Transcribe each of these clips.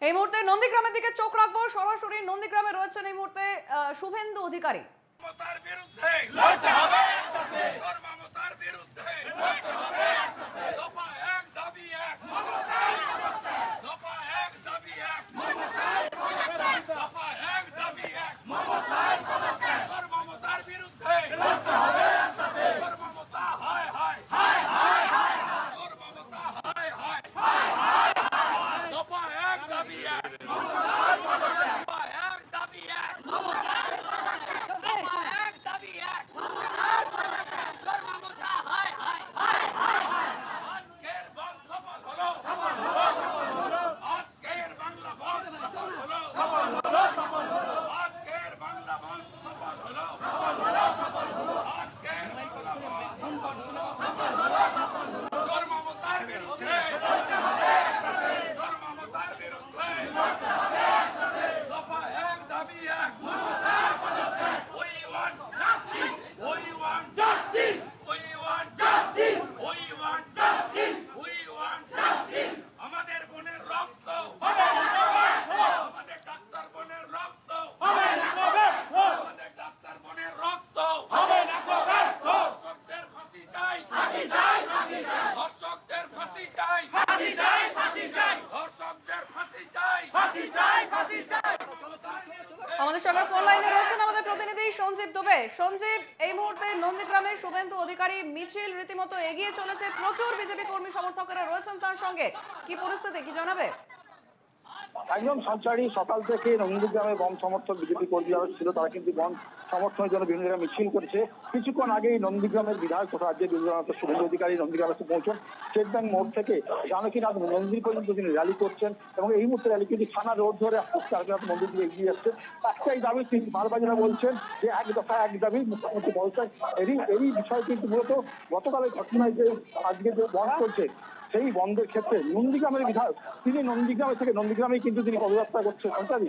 এই মুহূর্তে নন্দীগ্রামের দিকে চোখ রাখবো। সরাসরি নন্দীগ্রামে রয়েছেন এই মুহূর্তে শুভেন্দু অধিকারী। মমতার বিরুদ্ধে লড়তে হবে একসাথে, মমতার বিরুদ্ধে লড়তে হবে একসাথে। দফা এক দাবি এক, মমতার পদত্যাগ। দফা এক দাবি এক, মমতার পদত্যাগ। দফা এক দাবি এক, মমতার পদত্যাগ। মমতার বিরুদ্ধে লড়তে হবে একসাথে। মমতা হায় হায় হায় হায় হায় হায়। মমতা হায় হায় হায় হায় হায়। দফা এক দাবি এক, মমতার পদত্যাগ। দফা এক দাবি এক, মমতার আমাদের সঙ্গে ফোন লাইনে রয়েছেন আমাদের প্রতিনিধি সঞ্জীব দুবে। সঞ্জীব, এই মুহূর্তে নন্দীগ্রামে শুভেন্দু অধিকারী মিছিল রীতিমতো এগিয়ে চলেছে, প্রচুর বিজেপি কর্মী সমর্থকেরা রয়েছেন তার সঙ্গে, কি পরিস্থিতি কি জানাবে? একদম সঞ্চারী সকাল থেকে নন্দীগ্রামে বন সমর্থক বিজেপি কর্মী যারা ছিল তারা কিন্তু বন সমর্থনের জন্য বিভিন্ন জায়গায় মিছিল করেছে। কিছুক্ষণ আগেই নন্দীগ্রামের বিধায়ক তথা রাজ্যের বিধায়ক শুভেন্দু অধিকারী নন্দীগ্রামে পৌঁছন। স্টেট ব্যাংক মোড় থেকে জানকীনাথ মন্দির পর্যন্ত তিনি র্যালি করছেন এবং এই মুহূর্তে র্যালি কিন্তু থানা রোড ধরে জানকীনাথ মন্দির দিকে এগিয়ে যাচ্ছে। একটাই দাবি তিনি বারবার যারা বলছেন যে এক দফা এক দাবি, মুখ্যমন্ত্রী বলছেন এই বিষয় কিন্তু মূলত গতকালের ঘটনায় যে আজকে যে বন্ধ করছে সেই বন্ধের ক্ষেত্রে নন্দীগ্রামের বিধায়ক তিনি নন্দীগ্রামে থেকে নন্দীগ্রামেই কিন্তু তিনি পদযাত্রা করছেন। সঞ্চারী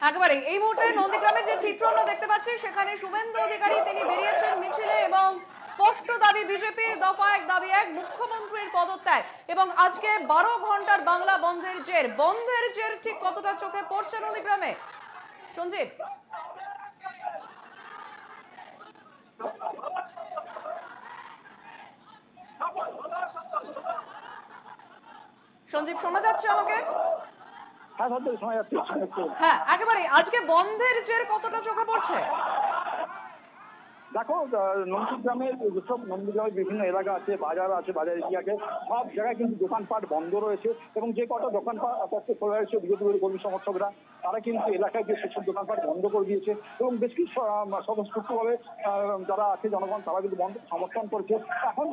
একেবারে এই মুহূর্তে নন্দীগ্রামের যে চিত্র আমরা দেখতে পাচ্ছি সেখানে শুভেন্দু অধিকারী তিনি বেরিয়েছেন মিছিলে এবং স্পষ্ট দাবি বিজেপির দফা এক দাবি এক, মুখ্যমন্ত্রীর পদত্যাগ। এবং আজকে 12 ঘন্টার বাংলা বন্ধের জের ঠিক কতটা চোখে পড়ছে নন্দীগ্রামে? সঞ্জীব সঞ্জীব শোনা যাচ্ছে আমাকে? হ্যাঁ, একেবারে আজকে বন্ধের জের কতটা চোখে পড়ছে? দেখো, নন্দীগ্রামের যেসব নন্দীগ্রামের বিভিন্ন এলাকা আছে, বাজার আছে, বাজার এরিয়াকে সব জায়গায় কিন্তু দোকানপাট বন্ধ রয়েছে এবং যে কটা দোকানপাট খোলা রয়েছে বিজেপি কর্মী সমর্থকরা তারা কিন্তু এলাকায় যে সেসব দোকানপাট বন্ধ করে দিয়েছে এবং বেশ কিছু স্বতঃস্ফূর্তভাবে যারা আছে জনগণ তারা কিন্তু বন্ধ সমর্থন করছে। এখন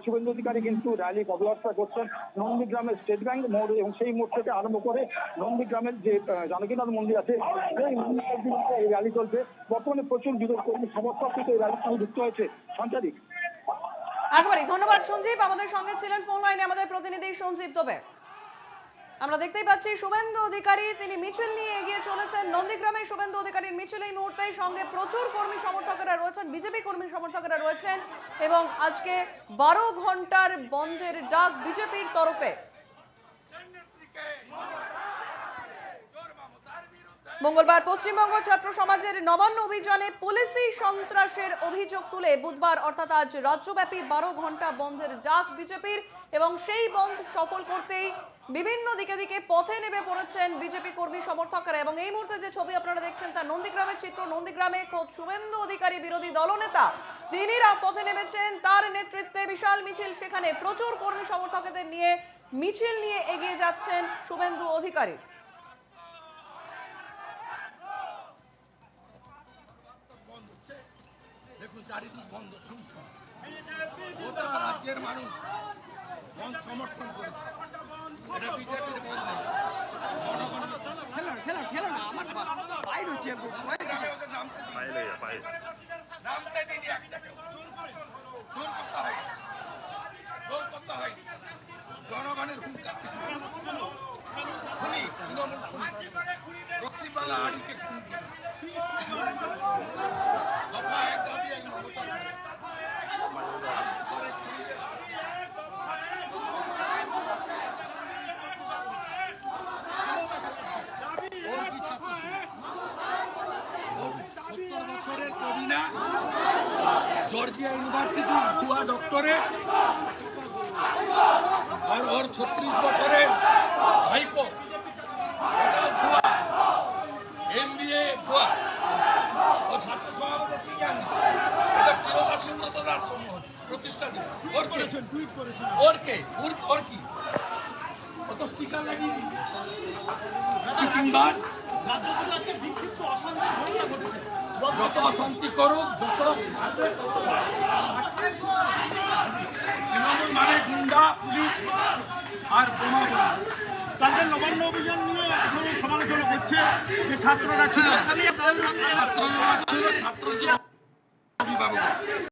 শুভেন্দু অধিকারী কিন্তু র্যালি পদযাত্রা করছেন নন্দীগ্রামের স্টেট ব্যাংক মোড় এবং সেই মোড় থেকে আরম্ভ করে নন্দীগ্রামের যে জানকীনাথ মন্দির আছে সেই মন্দির এই র্যালি চলছে। বর্তমানে প্রচুর বিজেপি কর্মী সমর্থক কিন্তু যুক্ত হয়েছে। সঞ্চারী একেবারে ধন্যবাদ সঞ্জীব, আমাদের সঙ্গে ছিলেন ফোন লাইনে আমাদের প্রতিনিধি সঞ্জীব দুবে। আমরা দেখতেই পাচ্ছি শুভেন্দু অধিকারী তিনি মিছিল নিয়ে এগিয়ে চলেছেন নন্দীগ্রামে। শুভেন্দু অধিকারীর মিছিল এই মুহূর্তে সঙ্গে প্রচুর কর্মী সমর্থকেরা রয়েছেন, বিজেপি কর্মী সমর্থকেরা রয়েছেন এবং আজকে 12 ঘন্টার বন্ধের ডাক বিজেপির তরফে। মঙ্গলবার পশ্চিমবঙ্গ ছাত্র সমাজের নবান্ন অভিযানে পুলিশি সন্ত্রাসের অভিযোগ তুলে বুধবার অর্থাৎ আজ রাজ্যব্যাপী 12 ঘন্টা বন্ধের ডাক বিজেপির এবং সেই বন্ধ সফল করতেই বিভিন্ন দিকে দিকে পথে নেমে পড়েছেন বিজেপি কর্মী সমর্থকেরা। এবং এই মুহূর্তে যে ছবি আপনারা দেখছেন তা নন্দীগ্রামের চিত্র। নন্দীগ্রামে খোদ শুভেন্দু অধিকারী বিরোধী দলনেতা তিনি পথে নেমেছেন, তার নেতৃত্বে বিশাল মিছিল, সেখানে প্রচুর কর্মী সমর্থকদের নিয়ে মিছিল নিয়ে এগিয়ে যাচ্ছেন শুভেন্দু অধিকারী। দেখুন চারিদিক বন্ধ, শুনছেন গোটা রাজ্যের মানুষ বন্ধ সমর্থন করেছে। এটা বিজেপির বন্ধ নামতে দিন, একটাকে জোর করতে হয়, জোর করতে হয়। জনগণের হুঙ্কার খুনি তৃণমূল রক্সিবালা আড়িকে খুন দফা এক দাবি এক মমতা। না জর্জিয়া ইউনিভার্সিটি ভুয়া ডক্টরেট আর ওর 36 বছরের ভাইপো এটাও ভুয়া, MBA ভুয়া। ও ছাত্র সমাবেশে কি জানি এটা প্রিয়দাসীনতার সমূহ প্রতিষ্ঠান। ওর কে ওর কে ওর কি অত স্টিকার লাগিয়ে চিটিংবাজ। যত অশান্তি করুক, যত তৃণমূল মানে গুন্ডা, পুলিশ আর বোমা বোমা। তাদের নবান্ন অভিযান নিয়ে এখন সমালোচনা করছে যে ছাত্ররা ছিল ছাত্ররা ছিল, ছাত্র ছিল অভিভাবক।